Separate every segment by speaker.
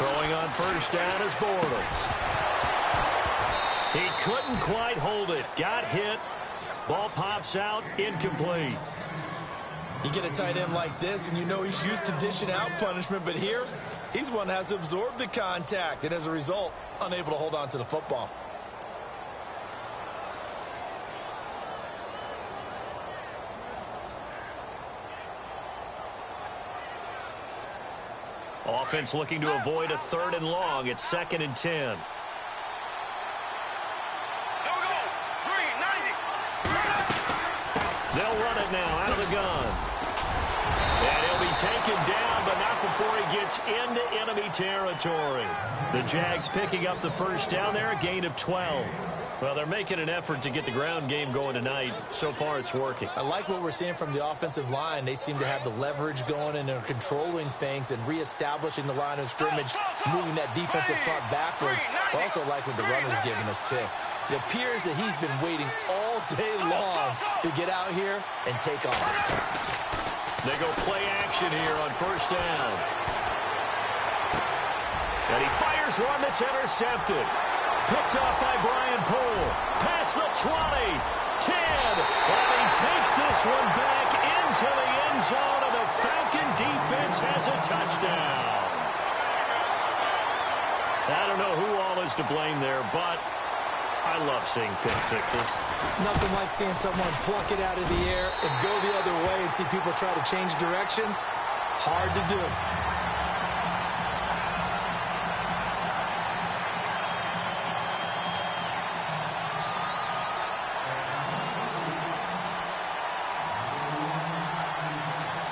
Speaker 1: Throwing on first down is Bortles. He couldn't quite hold it. Got hit. Ball pops out. Incomplete.
Speaker 2: You get a tight end like this, and you know he's used to dishing out punishment, but here, he's one that has to absorb the contact, and as a result, unable to hold on to the football.
Speaker 1: Offense looking to avoid a 3rd and long. It's 2nd and 10. They'll run it now out of the gun. And he'll be taken down, but not before he gets into enemy territory. The Jags picking up the first down there, a gain of 12. Well, they're making an effort to get the ground game going tonight. So far, it's working.
Speaker 2: I like what we're seeing from the offensive line. They seem to have the leverage going, and they're controlling things and reestablishing the line of scrimmage, moving that defensive front backwards. I also like what the runner's giving us, too. It appears that he's been waiting all day long to get out here and take off.
Speaker 1: They go play action here on first down. And he fires one that's intercepted. Picked up by Brian Poole. Past the 20, 10. And he takes this one back into the end zone, and the Falcon defense has a touchdown. I don't know who all is to blame there, but I love seeing pick sixes.
Speaker 2: Nothing like seeing someone pluck it out of the air and go the other way and see people try to change directions. Hard to do.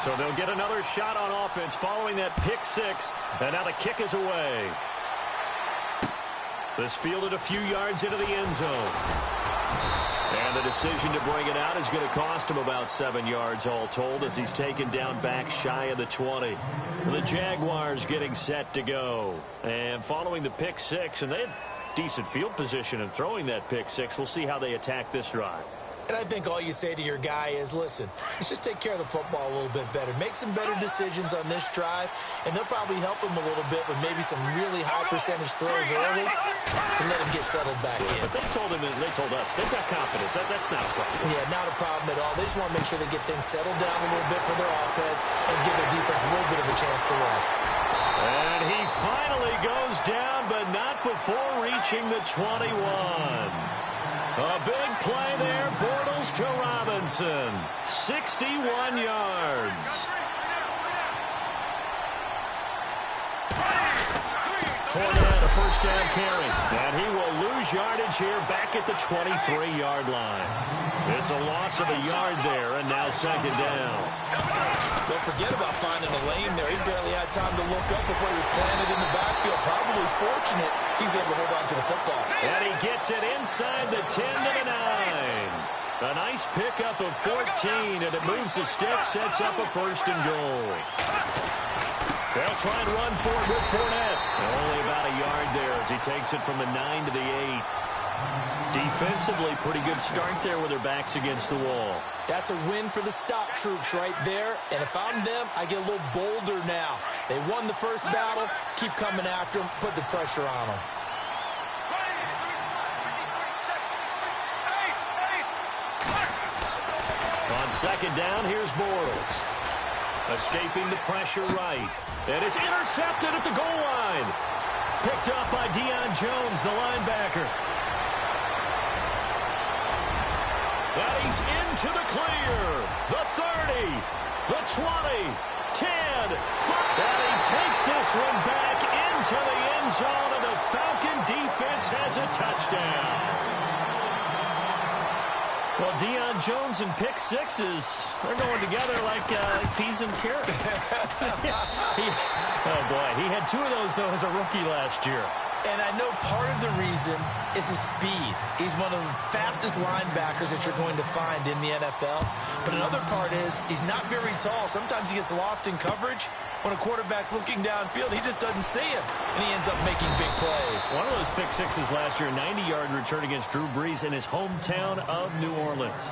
Speaker 1: So they'll get another shot on offense following that pick six. And now the kick is away. This fielded a few yards into the end zone. And the decision to bring it out is going to cost him about 7 yards all told as he's taken down back shy of the 20. And the Jaguars getting set to go. And following the pick six, and they had decent field position in throwing that pick six. We'll see how they attack this drive.
Speaker 2: And I think all you say to your guy is, listen, let's just take care of the football a little bit better. Make some better decisions on this drive, and they'll probably help him a little bit with maybe some really high percentage throws early to let him get settled back in.
Speaker 1: But they told us, they've got confidence. That's not a problem.
Speaker 2: Yeah, not a problem at all. They just want to make sure they get things settled down a little bit for their offense and give their defense a little bit of a chance to rest.
Speaker 1: And he finally goes down, but not before reaching the 21. A big play there, Bortles to Robinson. 61 yards. Fournette, a first down carry. And he will lose yardage here back at the 23-yard line. It's a loss of a yard there, and now 2nd down.
Speaker 2: Don't forget about finding a lane there. He barely had time to look up before he was planted in the backfield. Probably fortunate he's able to hold on to the football.
Speaker 1: And he gets it inside the 10 to the 9. A nice pickup of 14, and it moves the stick, sets up a 1st and goal. They'll try and run for it with Fournette. Only about a yard there as he takes it from the 9 to the 8. Defensively, pretty good start there with their backs against the wall.
Speaker 2: That's a win for the stop troops right there. And if I'm them, I get a little bolder now. They won the first battle. Keep coming after them. Put the pressure on them.
Speaker 1: On 2nd down, here's Bortles. Escaping the pressure right. And it's intercepted at the goal line. Picked up by Deion Jones, the linebacker. And he's into the clear. The 30, the 20, 10, 5. And he takes this one back into the end zone, and the Falcon defense has a touchdown. Well, Deion Jones and pick sixes, they're going together like peas and carrots. Oh, boy, he had 2 of those, though, as a rookie last year.
Speaker 2: And I know part of the reason is his speed. He's one of the fastest linebackers that you're going to find in the NFL. But another part is he's not very tall. Sometimes he gets lost in coverage. When a quarterback's looking downfield, he just doesn't see him, and he ends up making big plays.
Speaker 1: One of those pick sixes last year, 90-yard return against Drew Brees in his hometown of New Orleans.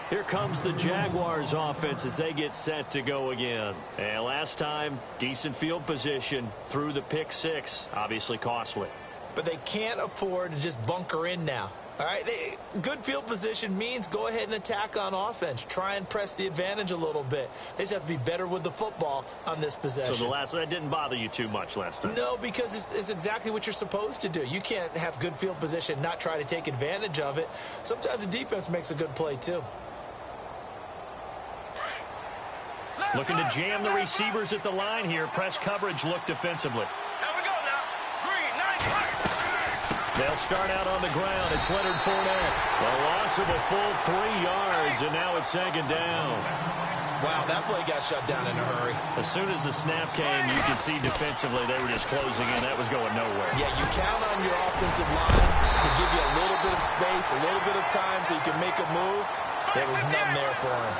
Speaker 1: Here comes the Jaguars offense as they get set to go again. And last time, decent field position through the pick six. Obviously costly.
Speaker 2: But they can't afford to just bunker in now. All right, good field position means go ahead and attack on offense. Try and press the advantage a little bit. They just have to be better with the football on this possession.
Speaker 1: So that didn't bother you too much last time?
Speaker 2: No, because it's exactly what you're supposed to do. You can't have good field position, not try to take advantage of it. Sometimes the defense makes a good play, too.
Speaker 1: Looking to jam the receivers at the line here. Press coverage look defensively. They'll start out on the ground. It's Leonard Fournette. The loss of a full 3 yards, and now it's second down.
Speaker 2: Wow, that play got shut down in a hurry.
Speaker 1: As soon as the snap came, you could see defensively they were just closing in. That was going nowhere.
Speaker 2: Yeah, you count on your offensive line to give you a little bit of space, a little bit of time so you can make a move. There was none there for him.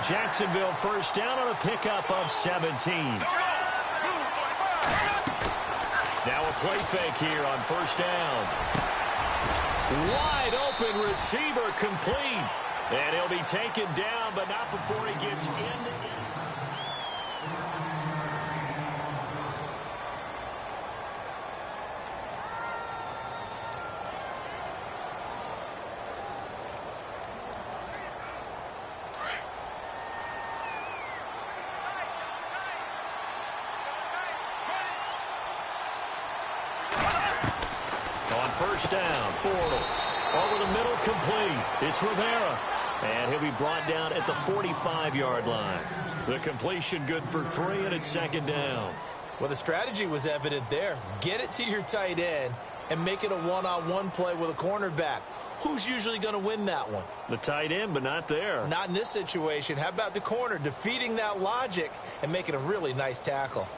Speaker 1: Jacksonville first down on a pickup of 17. Now a play fake here on first down. Wide open receiver complete. And he'll be taken down, but not before he gets in. First down, Bortles. Over the middle, complete. It's Rivera. And he'll be brought down at the 45-yard line. The completion good for 3, and it's second down.
Speaker 2: Well, the strategy was evident there. Get it to your tight end and make it a one-on-one play with a cornerback. Who's usually going to win that one?
Speaker 1: The tight end, but not there.
Speaker 2: Not in this situation. How about the corner defeating that logic and making a really nice tackle?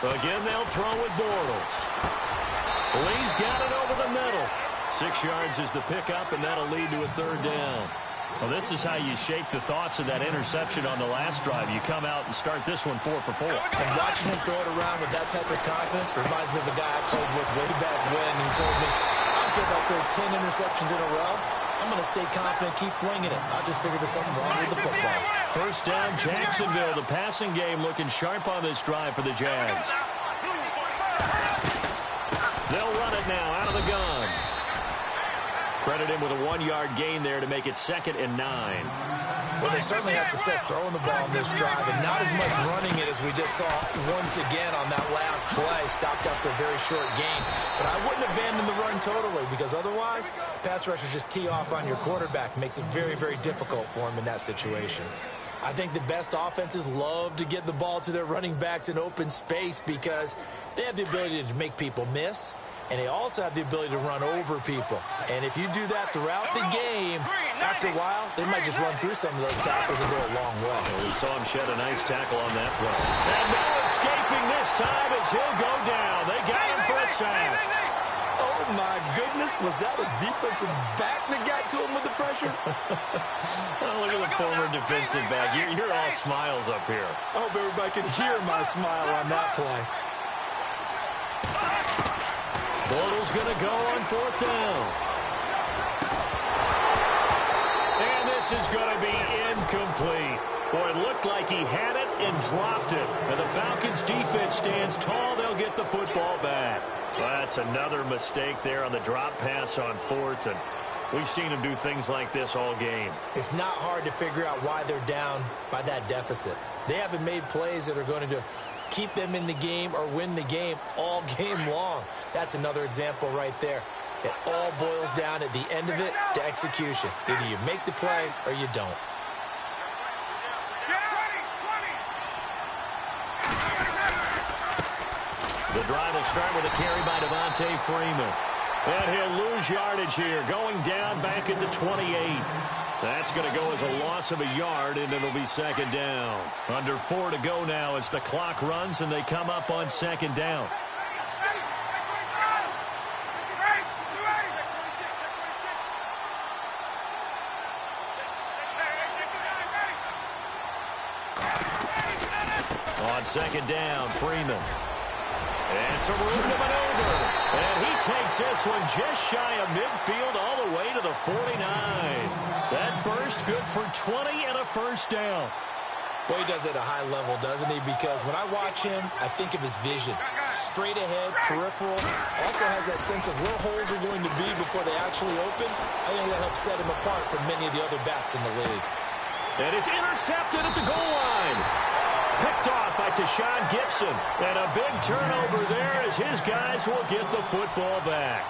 Speaker 1: Again, they'll throw with Bortles. Lee's got it over the middle. 6 yards is the pickup, and that'll lead to a third down. Well, this is how you shake the thoughts of that interception on the last drive. You come out and start this one 4 for 4.
Speaker 2: And watching him throw it around with that type of confidence reminds me of a guy I played with way back when. He told me, I don't care if I throw 10 interceptions in a row. I'm going to stay confident, keep flinging it. I just figured there's something wrong with the football.
Speaker 1: First down, Jacksonville. The passing game looking sharp on this drive for the Jags. They'll run it now out of the gun. Credit him with a 1-yard gain there to make it 2nd and 9.
Speaker 2: Well, they certainly had success throwing the ball in this drive, and not as much running it as we just saw once again on that last play. Stopped after a very short gain. But I wouldn't abandon the run totally, because otherwise, pass rushers just tee off on your quarterback. Makes it very, very difficult for him in that situation. I think the best offenses love to get the ball to their running backs in open space because they have the ability to make people miss, and they also have the ability to run over people. And if you do that throughout the game, after a while, they might just run through some of those tackles and go a long way.
Speaker 1: Well, we saw him shed a nice tackle on that play. And now escaping this time as he'll go down. They got him for a sack.
Speaker 2: Oh, my goodness. Was that a defensive back that got to him with the pressure?
Speaker 1: Oh, look at the former defensive back. You're all smiles up here.
Speaker 2: I hope everybody can hear my smile on that play.
Speaker 1: Bortles going to go on 4th down. And this is going to be incomplete. Boy, it looked like he had it and dropped it. And the Falcons' defense stands tall. They'll get the football back. Well, that's another mistake there on the drop pass on 4th. And we've seen him do things like this all game.
Speaker 2: It's not hard to figure out why they're down by that deficit. They haven't made plays that are going to keep them in the game or win the game all game long. That's another example right there. It all boils down at the end of it to execution. Either you make the play or you don't.
Speaker 1: The drive will start with a carry by Devontae Freeman. And he'll lose yardage here, going down back at the 28. That's going to go as a loss of a yard, and it'll be 2nd down. Under 4 to go now as the clock runs, and they come up on 2nd down. On on second down, Freeman. And some room to maneuver. And he takes this one just shy of midfield all the way to the 49. That burst good for 20 and a first down.
Speaker 2: Boy, he does it at a high level, doesn't he? Because when I watch him, I think of his vision. Straight ahead, peripheral. Also has that sense of where holes are going to be before they actually open. I think that helps set him apart from many of the other backs in the league.
Speaker 1: And it's intercepted at the goal line. Picked off by Tashawn Gibson. And a big turnover there as his guys will get the football back.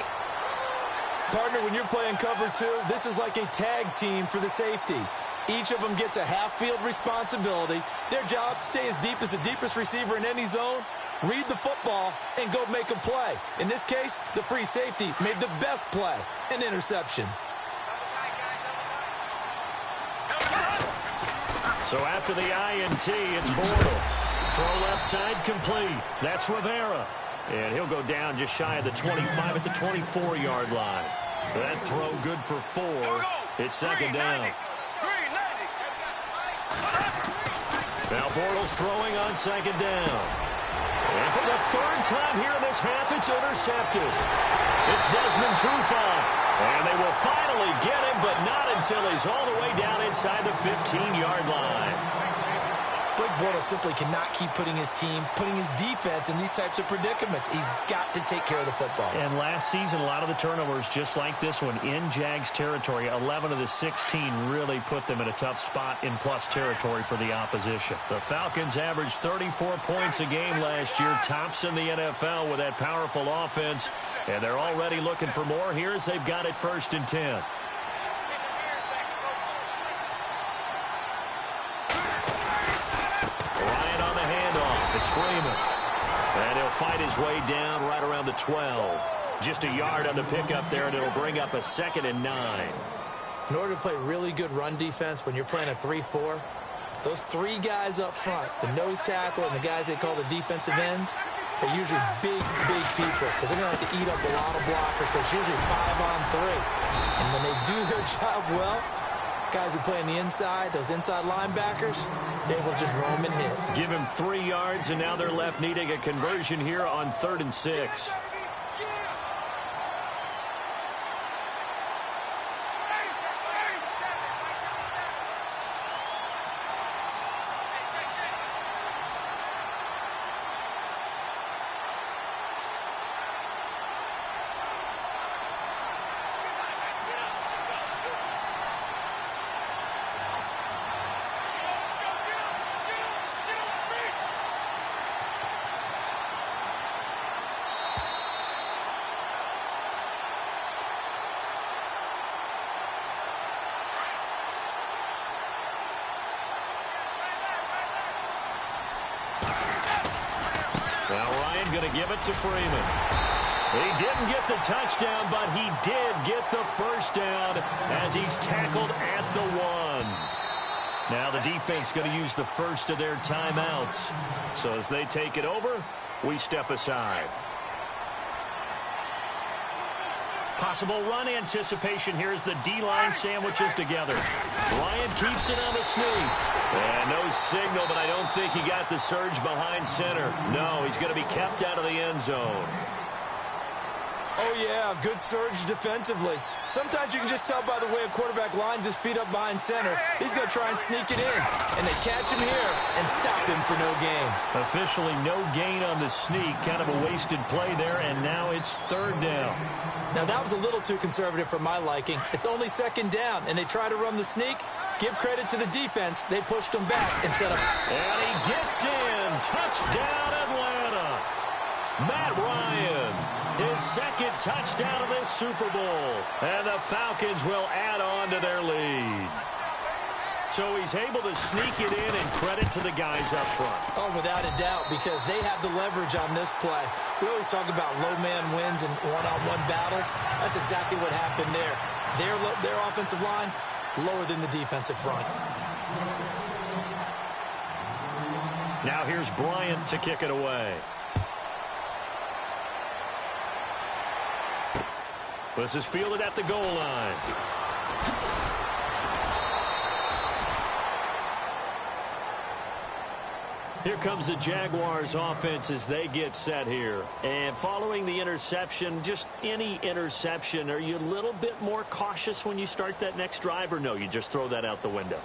Speaker 2: Partner, when you're playing cover two, this is like a tag team for the safeties. Each of them gets a half-field responsibility. Their job, stay as deep as the deepest receiver in any zone, read the football, and go make a play. In this case, the free safety made the best play, an interception.
Speaker 1: So after the INT, it's Bortles. Throw left side complete. That's Rivera. And he'll go down just shy of the 25 at the 24-yard line. That throw good for 4. It's second down. Now Bortles throwing on second down. And for the third time here in this half, it's intercepted. It's Desmond Trufant. And they will finally get him, but not until he's all the way down inside the 15-yard line.
Speaker 2: Blake Bortles simply cannot keep putting his team, putting his defense in these types of predicaments. He's got to take care of the football.
Speaker 1: And last season, a lot of the turnovers, just like this one, in Jags territory, 11 of the 16 really put them in a tough spot in plus territory for the opposition. The Falcons averaged 34 points a game last year, tops in the NFL with that powerful offense, and they're already looking for more here as they've got it 1st and 10. Freeman. And he'll fight his way down right around the 12. Just a yard on the pickup there, and it'll bring up a 2nd and 9.
Speaker 2: In order to play really good run defense when you're playing a 3-4, those 3 guys up front, the nose tackle and the guys they call the defensive ends, they're usually big people because they're going to have to eat up a lot of blockers because usually 5 on 3. And when they do their job well, guys who play on the inside, those inside linebackers, they will just roam and hit.
Speaker 1: Give him 3 yards, and now they're left needing a conversion here on 3rd and 6. Now Ryan going to give it to Freeman. He didn't get the touchdown, but he did get the first down as he's tackled at the 1. Now the defense going to use the first of their timeouts. So as they take it over, we step aside. Possible run anticipation here as the D-line sandwiches together. Ryan keeps it on the sneak. And no signal, but I don't think he got the surge behind center. No, he's going to be kept out of the end zone.
Speaker 2: Oh, yeah, good surge defensively. Sometimes you can just tell by the way a quarterback lines his feet up behind center. He's going to try and sneak it in. And they catch him here and stop him for no gain.
Speaker 1: Officially no gain on the sneak. Kind of a wasted play there, and now it's 3rd down.
Speaker 2: Now, that was a little too conservative for my liking. It's only 2nd down, and they try to run the sneak. Give credit to the defense. They pushed him back and set up.
Speaker 1: And he gets in. Touchdown, Atlanta. Matt Ryan, his 2nd touchdown of this Super Bowl. And the Falcons will add on to their lead. So he's able to sneak it in, and credit to the guys up front.
Speaker 2: Oh, without a doubt, because they have the leverage on this play. We always talk about low man wins and one-on-one battles. That's exactly what happened there. Their offensive line, lower than the defensive front.
Speaker 1: Now here's Bryant to kick it away. This is fielded at the goal line. Here comes the Jaguars offense as they get set here. And following the interception, just any interception, are you a little bit more cautious when you start that next drive, or no, you just throw that out the window?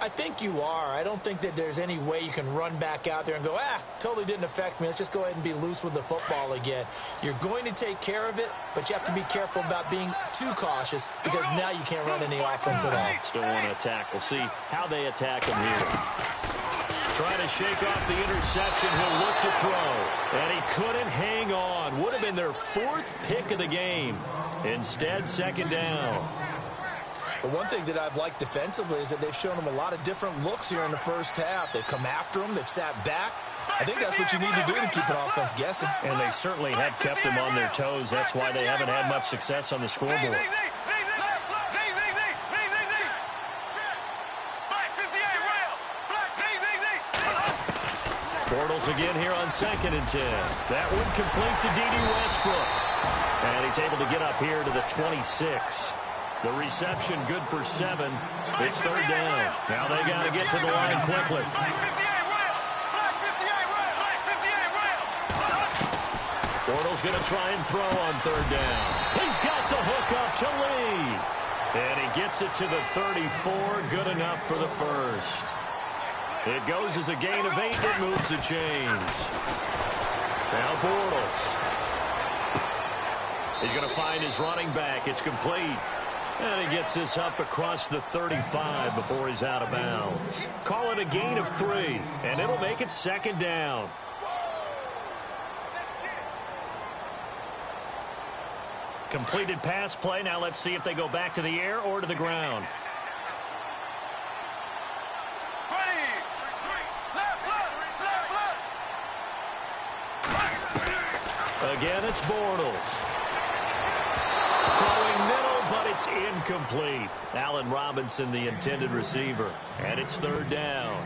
Speaker 2: I think you are. I don't think that there's any way you can run back out there and go, totally didn't affect me. Let's just go ahead and be loose with the football again. You're going to take care of it, but you have to be careful about being too cautious because now you can't run any offense at all.
Speaker 1: Still want to attack. We'll see how they attack him here. Trying to shake off the interception. He'll look to throw. And he couldn't hang on. Would have been their 4th pick of the game. Instead, 2nd down.
Speaker 2: The one thing that I've liked defensively is that they've shown them a lot of different looks here in the first half. They've come after them. They've sat back. I think that's what you need to do to keep an offense guessing.
Speaker 1: And they certainly have kept them on their toes. That's why they haven't had much success on the scoreboard. Bortles again here on 2nd and 10. That one complete to D.D. Westbrook. And he's able to get up here to the 26. The reception good for 7. It's 3rd down. Now they got to get to the line quickly. Bortles going to try and throw on 3rd down. He's got the hook up to Lee. And he gets it to the 34. Good enough for the first. It goes as a gain of 8. It moves the chains. Now Bortles. He's going to find his running back. It's complete. And he gets this up across the 35 before he's out of bounds. Call it a gain of 3, and it'll make it 2nd down. Completed pass play. Now let's see if they go back to the air or to the ground. Again, it's Bortles. Throwing middle, but it's incomplete. Allen Robinson, the intended receiver. And it's 3rd down.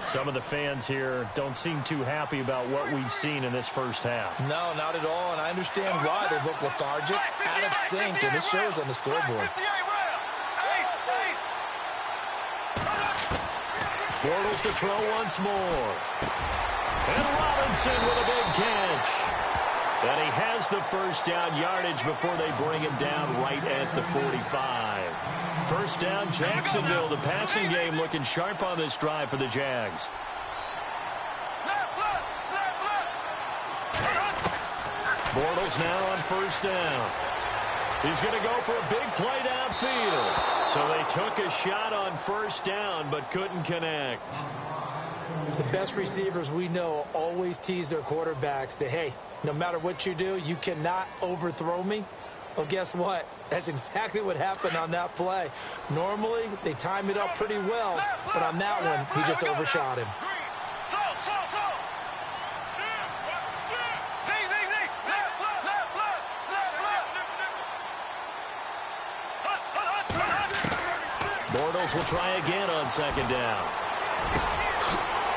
Speaker 1: Some of the fans here don't seem too happy about what we've seen in this first half.
Speaker 2: No, not at all, and I understand why. They look lethargic, out of sync, and it shows on the scoreboard.
Speaker 1: Bortles to throw once more. And Robinson with a big catch. And he has the first down yardage before they bring him down right at the 45. First down, Jacksonville. The passing game looking sharp on this drive for the Jags. Bortles now on first down. He's going to go for a big play downfield. So they took a shot on first down but couldn't connect.
Speaker 2: The best receivers we know always tease their quarterbacks that, hey, no matter what you do, you cannot overthrow me. Well, guess what? That's exactly what happened on that play. Normally, they time it up pretty well, but on that one, he just overshot him.
Speaker 1: Bortles will try again on 2nd down.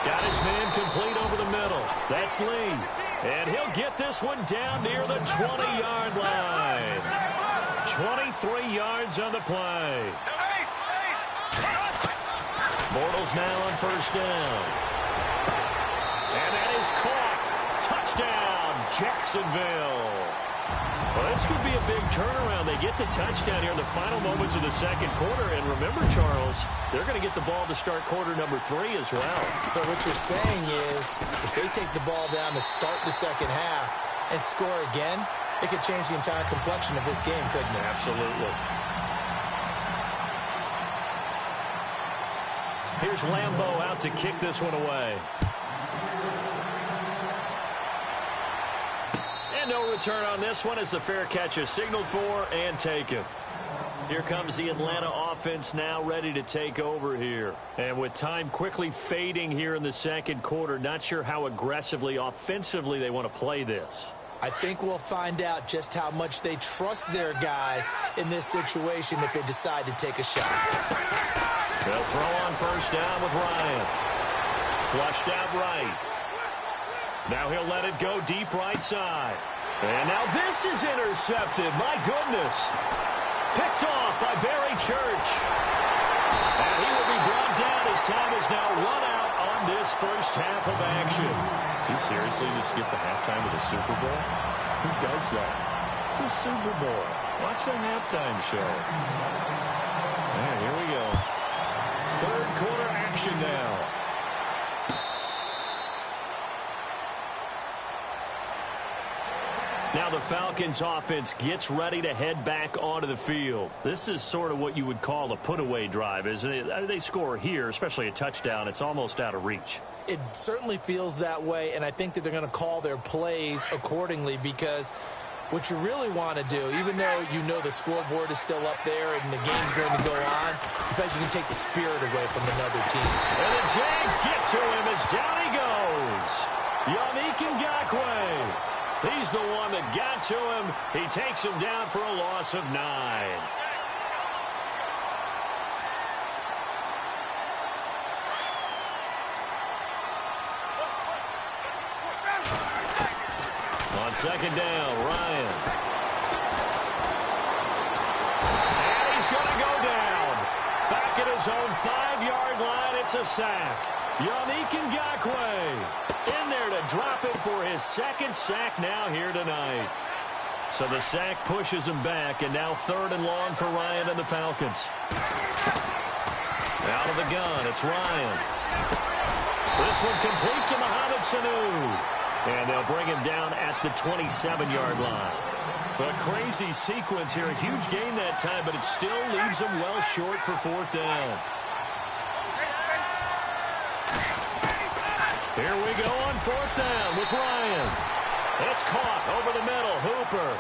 Speaker 1: Got his man complete over the middle. That's Lee. And he'll get this one down near the 20-yard line. 23 yards on the play. Bortles now on first down. And that is caught. Touchdown, Jacksonville. Well, this could be a big turnaround. They get the touchdown here in the final moments of the second quarter. And remember, Charles, they're going to get the ball to start quarter number 3 as well.
Speaker 2: So what you're saying is if they take the ball down to start the second half and score again, it could change the entire complexion of this game, couldn't it?
Speaker 1: Absolutely. Here's Lambeau out to kick this one away. No return on this one as the fair catch is signaled for and taken. Here comes the Atlanta offense now ready to take over here. And with time quickly fading here in the second quarter, not sure how aggressively, offensively they want to play this.
Speaker 2: I think we'll find out just how much they trust their guys in this situation if they decide to take a shot.
Speaker 1: They'll throw on first down with Ryan. Flushed out right. Now he'll let it go deep right side. And now this is intercepted. My goodness. Picked off by Barry Church. And he will be brought down as time is now run out on this first half of action. You seriously just skip the halftime of the Super Bowl? Who does that? It's a Super Bowl. Watch the halftime show. All right, here we go. Third quarter action now. Now the Falcons offense gets ready to head back onto the field. This is sort of what you would call a put-away drive, isn't it? They score here, especially a touchdown. It's almost out of reach.
Speaker 2: It certainly feels that way, and I think that they're going to call their plays accordingly, because what you really want to do, even though you know the scoreboard is still up there and the game's going to go on, in fact, you can take the spirit away from another team.
Speaker 1: And the Jags get to him as down he goes. Yannick Ngakoue. He's the one that got to him. He takes him down for a loss of 9. On second down, Ryan. And he's going to go down. Back at his own 5-yard line, it's a sack. Yannick Ngakoue in there to drop it for his second sack now here tonight. So the sack pushes him back, and now 3rd and long for Ryan and the Falcons. Out of the gun, it's Ryan. This one complete to Mohamed Sanu. And they'll bring him down at the 27-yard line. A crazy sequence here. A huge gain that time, but it still leaves him well short for 4th down. Here we go on 4th down with Ryan. It's caught over the middle. Hooper.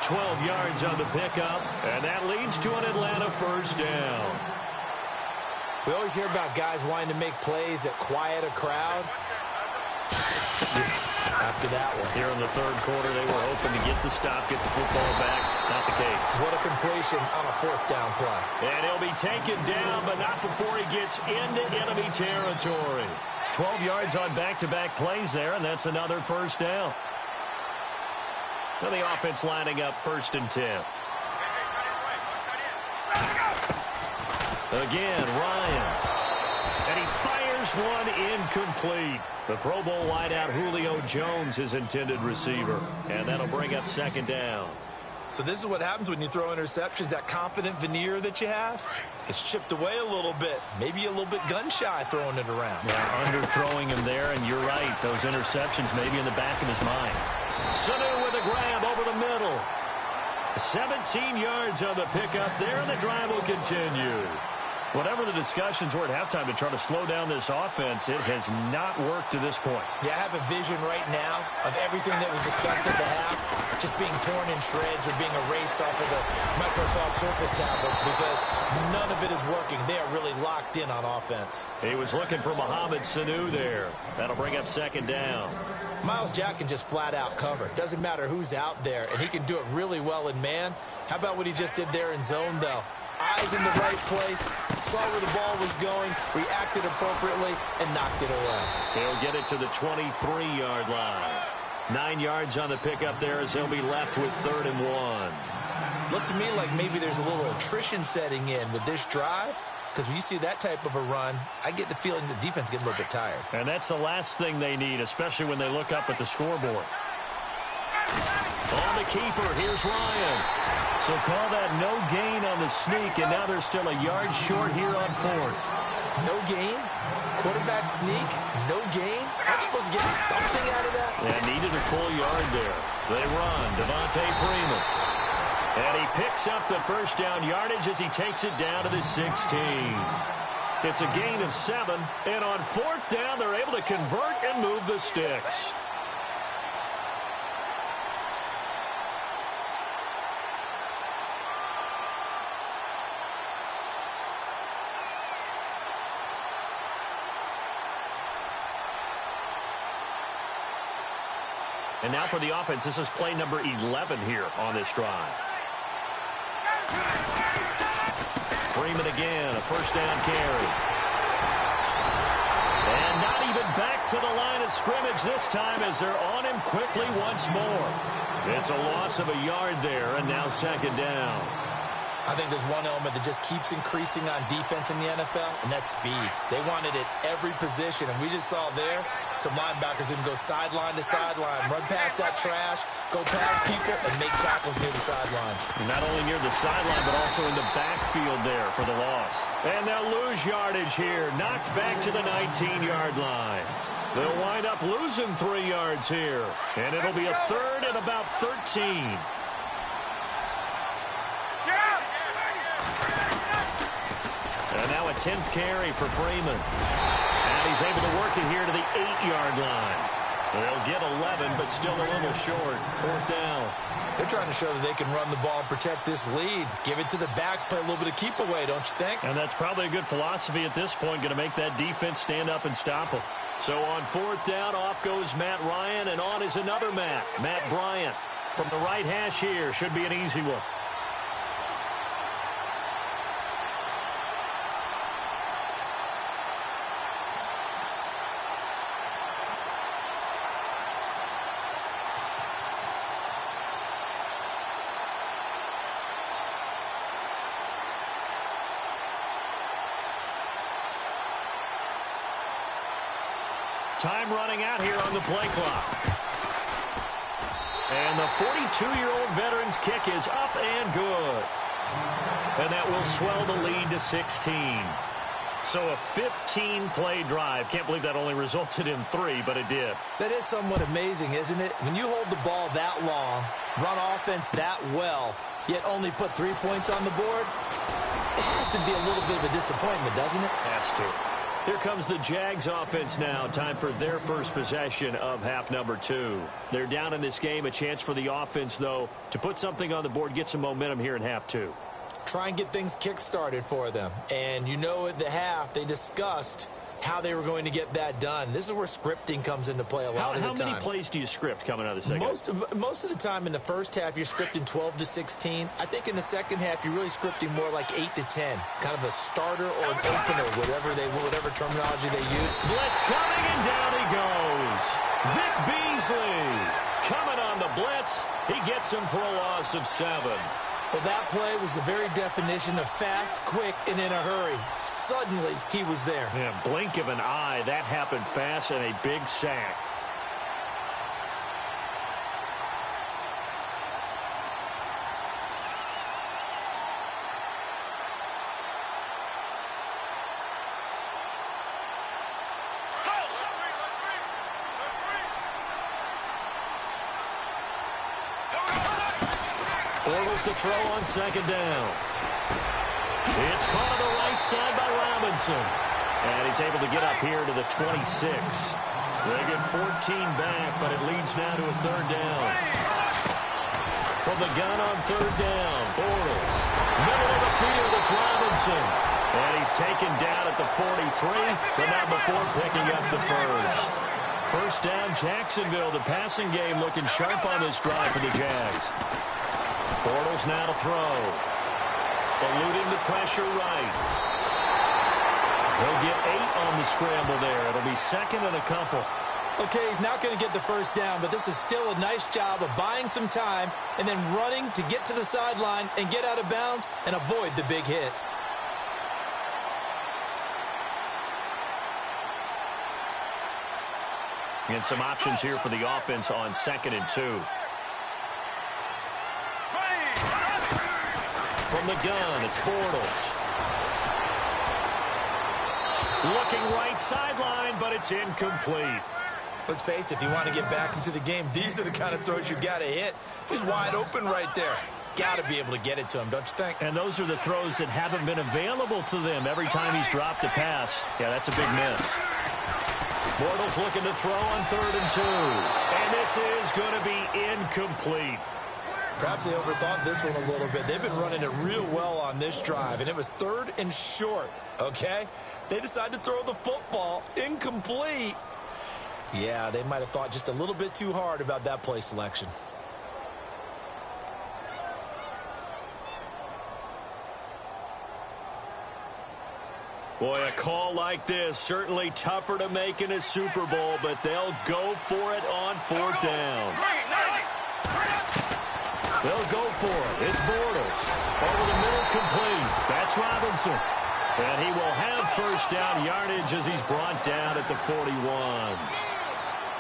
Speaker 1: 12 yards on the pickup, and that leads to an Atlanta 1st down.
Speaker 2: We always hear about guys wanting to make plays that quiet a crowd. After that one.
Speaker 1: Here in the 3rd quarter, they were hoping to get the stop, get the football back. Not the case.
Speaker 2: What a completion on a 4th down play.
Speaker 1: And he'll be taken down, but not before he gets into enemy territory. 12 yards on back-to-back plays there, and that's another 1st down. Now the offense lining up 1st and 10. Again, Ryan. And he fires one incomplete. The Pro Bowl wideout Julio Jones, his intended receiver. And that'll bring up 2nd down.
Speaker 2: So this is what happens when you throw interceptions. That confident veneer that you have gets chipped away a little bit. Maybe a little bit gun-shy throwing it around.
Speaker 1: Yeah, underthrowing him there, and you're right. Those interceptions maybe in the back of his mind. Sanu with a grab over the middle. 17 yards on the pickup there, and the drive will continue. Whatever the discussions were at halftime to try to slow down this offense, it has not worked to this point.
Speaker 2: Yeah, I have a vision right now of everything that was discussed at the half just being torn in shreds or being erased off of the Microsoft Surface tablets, because none of it is working. They are really locked in on offense.
Speaker 1: He was looking for Mohamed Sanu there. That'll bring up 2nd down.
Speaker 2: Myles Jack can just flat out cover. Doesn't matter who's out there, and he can do it really well in man. How about what he just did there in zone, though? Eyes in the right place, saw where the ball was going, reacted appropriately, and knocked it away.
Speaker 1: He'll get it to the 23-yard line. 9 yards on the pickup there as he'll be left with 3rd and 1.
Speaker 2: Looks to me like maybe there's a little attrition setting in with this drive, because when you see that type of a run, I get the feeling the defense gets a little bit tired.
Speaker 1: And that's the last thing they need, especially when they look up at the scoreboard. On the keeper, here's Ryan. So call that no gain on the sneak, and now they're still a yard short here on 4th.
Speaker 2: No gain? Quarterback sneak? No gain? Aren't you supposed to get something out of that?
Speaker 1: Yeah, needed a full yard there. They run. Devontae Freeman. And he picks up the 1st down yardage as he takes it down to the 16. It's a gain of 7, and on 4th down, they're able to convert and move the sticks. And now for the offense, this is play number 11 here on this drive. Freeman again, a 1st down carry. And not even back to the line of scrimmage this time as they're on him quickly once more. It's a loss of a yard there, and now 2nd down.
Speaker 2: I think there's one element that just keeps increasing on defense in the NFL, and that's speed. They want it at every position, and we just saw there some linebackers can go sideline to sideline, run past that trash, go past people, and make tackles near the sidelines.
Speaker 1: Not only near the sideline, but also in the backfield there for the loss. And they'll lose yardage here, knocked back to the 19-yard line. They'll wind up losing 3 yards here, and it'll be a third and about 13. And now a 10th carry for Freeman. And he's able to work it here to the 8-yard line. They'll get 11, but still a little short. 4th down.
Speaker 2: They're trying to show that they can run the ball and protect this lead. Give it to the backs, play a little bit of keep away, don't you think?
Speaker 1: And that's probably a good philosophy at this point, going to make that defense stand up and stop them. So on 4th down, off goes Matt Ryan, and on is another Matt Bryant. From the right hash here, should be an easy one. Time running out here on the play clock. And the 42-year-old veteran's kick is up and good. And that will swell the lead to 16. So a 15-play drive. Can't believe that only resulted in 3, but it did.
Speaker 2: That is somewhat amazing, isn't it? When you hold the ball that long, run offense that well, yet only put 3 points on the board, it has to be a little bit of a disappointment, doesn't it?
Speaker 1: Has to. Here comes the Jags offense now. Time for their first possession of half number 2. They're down in this game. A chance for the offense, though, to put something on the board, get some momentum here in half 2.
Speaker 2: Try and get things kick-started for them. And you know at the half, they discussed how they were going to get that done. This is where scripting comes into play a lot of the time.
Speaker 1: How many plays do you script coming out of the second?
Speaker 2: Most of the time in the first half, you're scripting 12 to 16. I think in the second half, you're really scripting more like 8 to 10. Kind of a starter or an opener, whatever terminology they use.
Speaker 1: Blitz coming, and down he goes. Vic Beasley coming on the blitz. He gets him for a loss of 7.
Speaker 2: Well, that play was the very definition of fast, quick, and in a hurry. Suddenly, he was there.
Speaker 1: Yeah, blink of an eye. That happened fast and a big sack. To throw on second down. It's caught on the right side by Robinson. And he's able to get up here to the 26. They get 14 back, but it leads now to a 3rd down. From the gun on 3rd down, Bortles. Middle of the field, it's Robinson. And he's taken down at the 43, but not before picking up the first. First down, Jacksonville. The passing game looking sharp on this drive for the Jags. Bortles now to throw. Eluding the pressure right. He'll get 8 on the scramble there. It'll be 2nd and a couple.
Speaker 2: Okay, he's not going to get the first down, but this is still a nice job of buying some time and then running to get to the sideline and get out of bounds and avoid the big hit.
Speaker 1: And some options here for the offense on 2nd and 2. From the gun, it's Bortles. Looking right sideline, but it's incomplete.
Speaker 2: Let's face it, if you want to get back into the game, these are the kind of throws you got to hit. He's wide open right there. Got to be able to get it to him, don't you think?
Speaker 1: And those are the throws that haven't been available to them every time he's dropped a pass. Yeah, that's a big miss. Bortles looking to throw on 3rd and 2. And this is going to be incomplete.
Speaker 2: Perhaps they overthought this one a little bit. They've been running it real well on this drive, and it was 3rd and short, okay? They decided to throw the football incomplete. Yeah, they might have thought just a little bit too hard about that play selection.
Speaker 1: Boy, a call like this, certainly tougher to make in a Super Bowl, but they'll go for it on 4th down. They'll go for it. It's Bortles. Over the middle, complete. That's Robinson. And he will have first down yardage as he's brought down at the 41.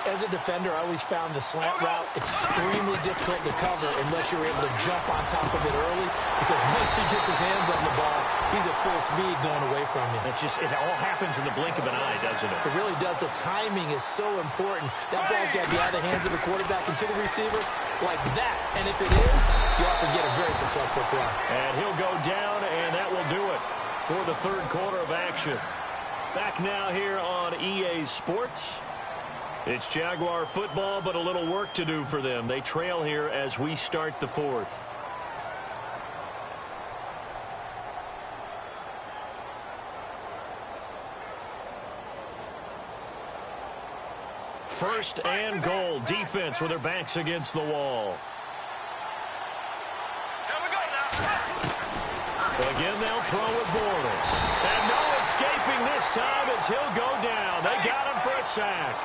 Speaker 2: As a defender, I always found the slant route extremely difficult to cover unless you're able to jump on top of it early, because once he gets his hands on the ball, he's at full speed going away from you.
Speaker 1: It all happens in the blink of an eye, doesn't it?
Speaker 2: It really does. The timing is so important. That ball's got to be out of the hands of the quarterback and to the receiver like that. And if it is, you often get a very successful play.
Speaker 1: And he'll go down, and that will do it for the third quarter of action. Back now here on EA Sports. It's Jaguar football, but a little work to do for them. They trail here as we start the fourth. First and goal. Defense with their backs against the wall. Again, they'll throw with Bortles. And no escaping this time as he'll go down. They got him for a sack.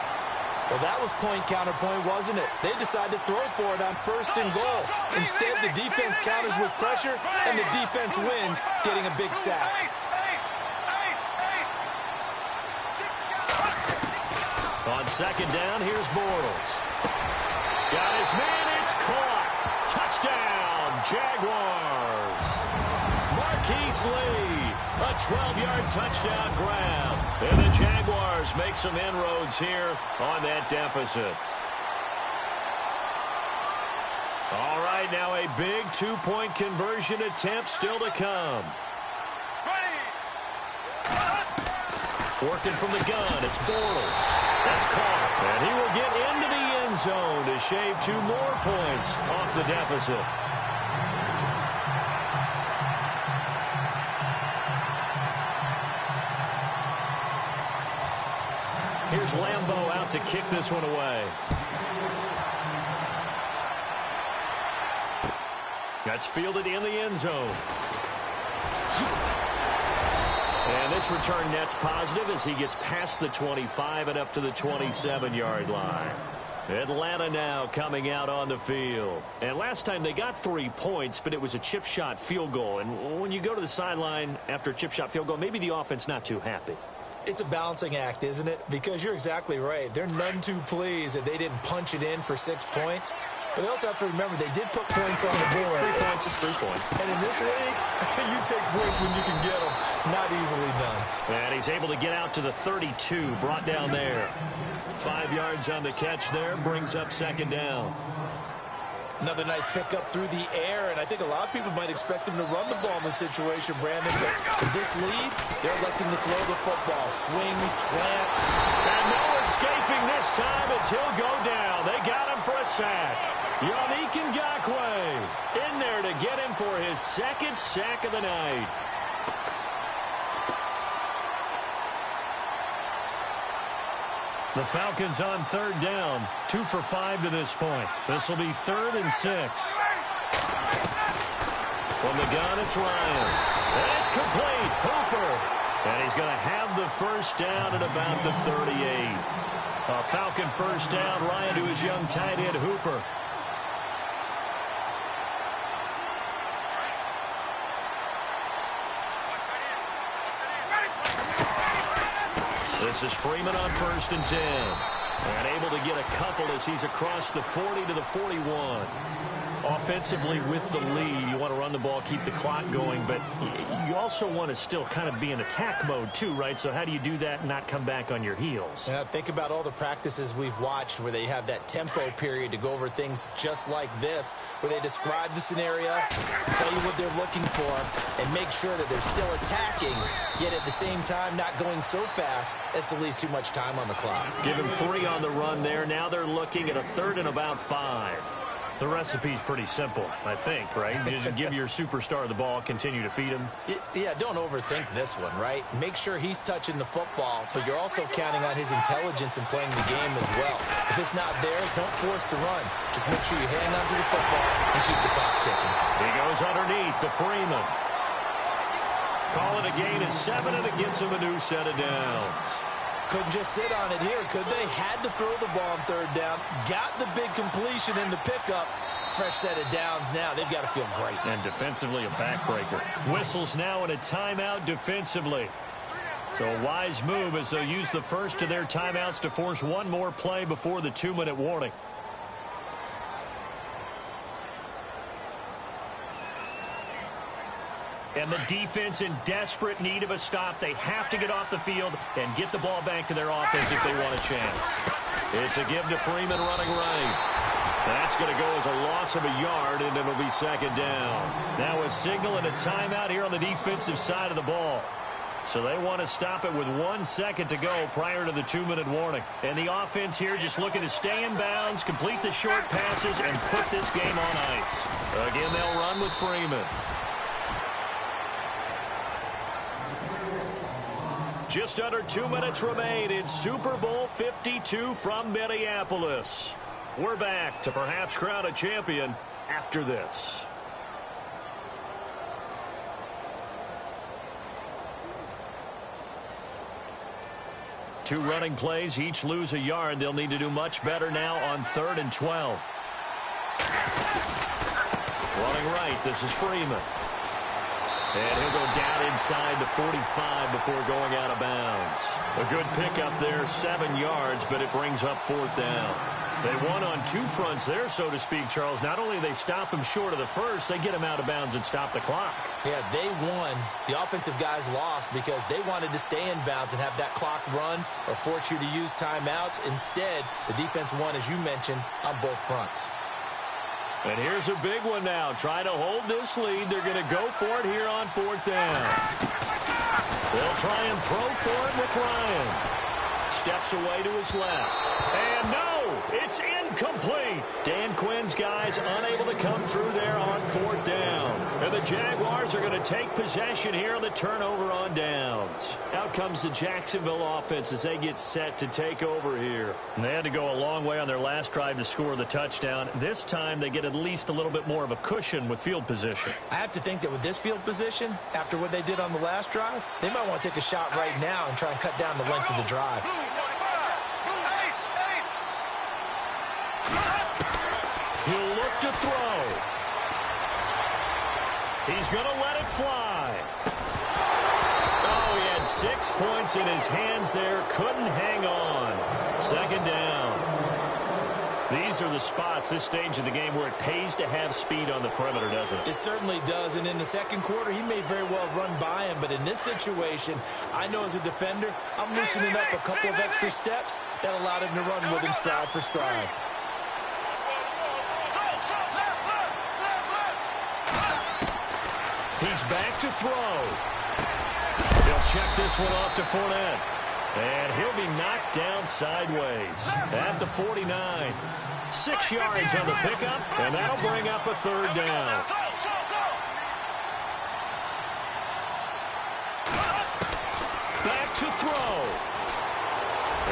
Speaker 2: Well, that was point counterpoint, wasn't it? They decided to throw for it on first and goal. Instead, the defense counters with pressure, and the defense wins, getting a big sack.
Speaker 1: On second down, here's Bortles. Got his man, it's caught. Touchdown, Jaguars. Marquise Lee, a 12-yard touchdown grab. And the Jaguars make some inroads here on that deficit. All right, now a big two-point conversion attempt still to come. Working from the gun, it's Bortles. That's caught. And he will get into the end zone to shave 2 more points off the deficit. Here's Lambeau out to kick this one away. That's fielded in the end zone. And this return net's positive as he gets past the 25 and up to the 27-yard line. Atlanta now coming out on the field. And last time they got 3 points, but it was a chip shot field goal. And when you go to the sideline after a chip shot field goal, maybe the offense not too happy.
Speaker 2: It's a balancing act, isn't it? Because you're exactly right. They're none too pleased that they didn't punch it in for 6 points. But they also have to remember they did put points on the board.
Speaker 1: 3 points is 3 points.
Speaker 2: And in this league, you take points when you can get them. Not easily done.
Speaker 1: And he's able to get out to the 32, brought down there. 5 yards on the catch there, brings up second down.
Speaker 2: Another nice pickup through the air, and I think a lot of people might expect him to run the ball in this situation, Brandon. But in this lead, they're electing to throw the football. Swing, slant.
Speaker 1: And no escaping this time as he'll go down. They got him for a sack. Yannick Ngakoue in there to get him for his second sack of the night. The Falcons on third down. 2 for 5 to this point. This will be 3rd and 6. From the gun, it's Ryan. And it's complete. Hooper. And he's going to have the first down at about the 38. A Falcon first down. Ryan to his young tight end, Hooper. This is Freeman on 1st and 10. And able to get a couple as he's across the 40 to the 41. Offensively with the lead, you want to run the ball, keep the clock going, but you also want to still kind of be in attack mode too, right? So how do you do that and not come back on your heels?
Speaker 2: Yeah, think about all the practices we've watched where they have that tempo period to go over things just like this, where they describe the scenario, tell you what they're looking for, and make sure that they're still attacking, yet at the same time not going so fast as to leave too much time on the clock.
Speaker 1: Give him 3 on the run there. Now they're looking at a 3rd and about 5. The recipe's pretty simple, I think, right? You just give your superstar the ball, continue to feed him.
Speaker 2: Yeah, don't overthink this one, right? Make sure he's touching the football, but you're also counting on his intelligence in playing the game as well. If it's not there, don't force the run. Just make sure you hang on to the football and keep the clock ticking.
Speaker 1: He goes underneath to Freeman. Call it a gain of 7, and it gets him a new set of downs.
Speaker 2: Couldn't just sit on it here, could they? Had to throw the ball on 3rd down. Got the big completion in the pickup. fresh set of downs now. They've got to feel great.
Speaker 1: And defensively, a backbreaker. Whistles now in a timeout defensively. So a wise move as they'll use the first of their timeouts to force one more play before the 2-minute warning. And the defense in desperate need of a stop. They have to get off the field and get the ball back to their offense if they want a chance. It's a give to Freeman running right. That's going to go as a loss of a yard, and it'll be second down. Now a signal and a timeout here on the defensive side of the ball. So they want to stop it with 1 second to go prior to the 2-minute warning. And the offense here just looking to stay in bounds, complete the short passes, and put this game on ice. Again, they'll run with Freeman. Just under 2 minutes remain in Super Bowl 52 from Minneapolis. We're back to perhaps crown a champion after this. Two running plays, each lose a yard. They'll need to do much better now on 3rd and 12. Running right, this is Freeman. And he'll go down inside the 45 before going out of bounds. A good pickup there, 7 yards, but it brings up 4th down. They won on two fronts there, so to speak, Charles. Not only they stop him short of the first, they get him out of bounds and stop the clock.
Speaker 2: Yeah, they won. The offensive guys lost because they wanted to stay in bounds and have that clock run or force you to use timeouts. Instead, the defense won, as you mentioned, on both fronts.
Speaker 1: And here's a big one now. Trying to hold this lead. They're going to go for it here on 4th down. They'll try and throw for it with Ryan. Steps away to his left. And no, it's incomplete. Dan Quinn's guys unable to come through there on 4th down. And the Jaguars are going to take possession here on the turnover on downs. Out comes the Jacksonville offense as they get set to take over here. And they had to go a long way on their last drive to score the touchdown. This time they get at least a little bit more of a cushion with field position.
Speaker 2: I have to think that with this field position, after what they did on the last drive, they might want to take a shot right now and try and cut down the length of the drive.
Speaker 1: He'll look to throw. He's going to let it fly. Oh, he had 6 points in his hands there. Couldn't hang on. Second down. These are the spots, this stage of the game, where it pays to have speed on the perimeter, doesn't it?
Speaker 2: It certainly does. And in the second quarter, he may very well run by him. But in this situation, I know as a defender, I'm loosening up a couple of extra steps that allowed him to run with him stride for stride.
Speaker 1: He's back to throw. He'll check this one off to Fournette. And he'll be knocked down sideways at the 49. 6 yards on the pickup, and that'll bring up a 3rd down. Back to throw.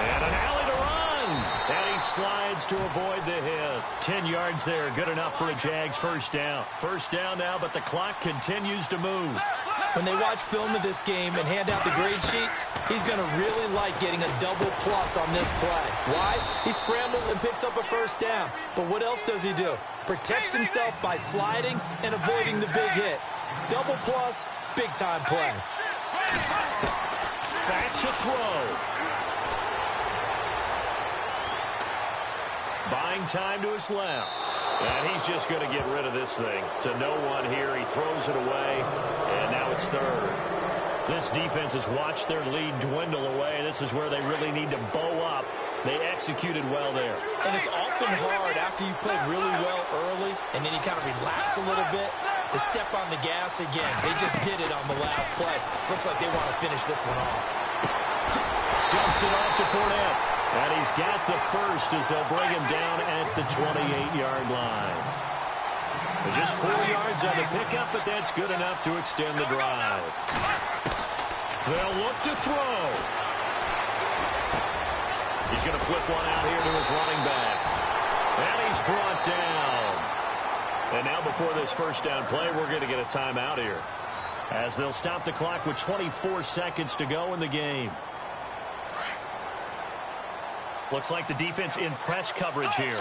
Speaker 1: And an alley to run. And he slides to avoid the hit. 10 yards there, good enough for a Jags first down. First down now, but the clock continues to move.
Speaker 2: When they watch film of this game and hand out the grade sheets, he's going to really like getting a double plus on this play. Why? He scrambles and picks up a first down. But what else does he do? Protects himself by sliding and avoiding the big hit. Double plus, big-time play.
Speaker 1: Back to throw. Buying time to his left. And he's just going to get rid of this thing. To no one here. He throws it away. And now it's 3rd. This defense has watched their lead dwindle away. This is where they really need to bow up. They executed well there.
Speaker 2: And it's often hard after you've played really well early and then you kind of relax a little bit to step on the gas again. They just did it on the last play. Looks like they want to finish this one off.
Speaker 1: Dumps it off to Fournette. And he's got the first as they'll bring him down at the 28-yard line. Just 4 yards on the pickup, but that's good enough to extend the drive. They'll look to throw. He's going to flip one out here to his running back. And he's brought down. And now before this first down play, we're going to get a timeout here, as they'll stop the clock with 24 seconds to go in the game. Looks like the defense in press coverage here.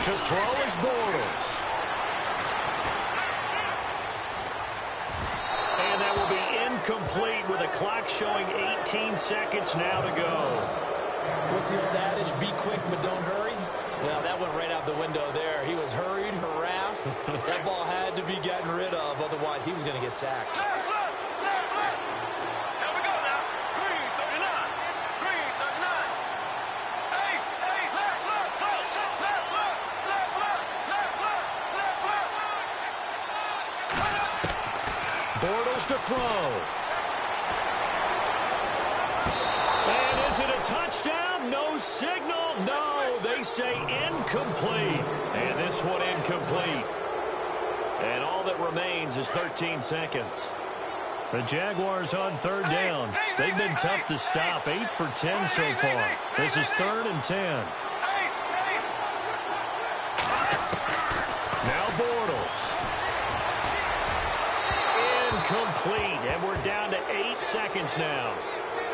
Speaker 1: To throw is Bortles. And that will be incomplete with the clock showing 18 seconds now to go.
Speaker 2: What's the old adage? Be quick, but don't hurry. Well, that went right out the window there. He was hurried, harassed. That ball had to be gotten rid of. Otherwise, he was going to get sacked.
Speaker 1: Bortles to throw. And is it a touchdown? No signal. No, they say incomplete. And this one incomplete. And all that remains is 13 seconds. The Jaguars on third down. They've been tough to stop. 8 for 10 so far. This is 3rd and 10. Now Bortles. Incomplete, and we're down to 8 seconds now.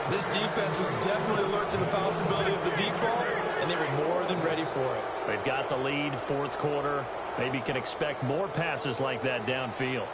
Speaker 2: This defense was definitely alert to the possibility of the deep ball, and they were more than ready for it.
Speaker 1: They've got the lead, 4th quarter. Maybe can expect more passes like that downfield.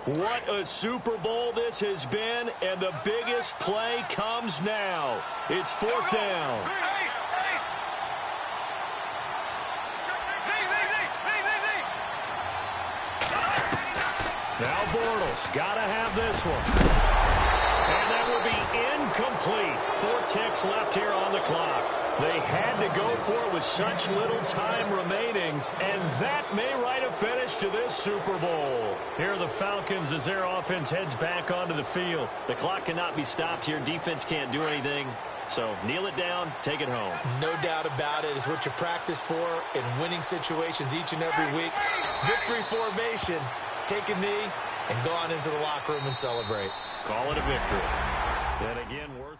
Speaker 1: What a Super Bowl this has been, and the biggest play comes now. It's 4th down. Now Bortles, got to have this one. And that will be incomplete. 4 ticks left here on the clock. They had to go for it with such little time remaining, and that may write a finish to this Super Bowl. Here are the Falcons as their offense heads back onto the field. The clock cannot be stopped here. Defense can't do anything. So kneel it down, take it home.
Speaker 2: No doubt about it. It's what you practice for in winning situations each and every week. Victory formation. Take a knee and go on into the locker room and celebrate.
Speaker 1: Call it a victory. And again, worth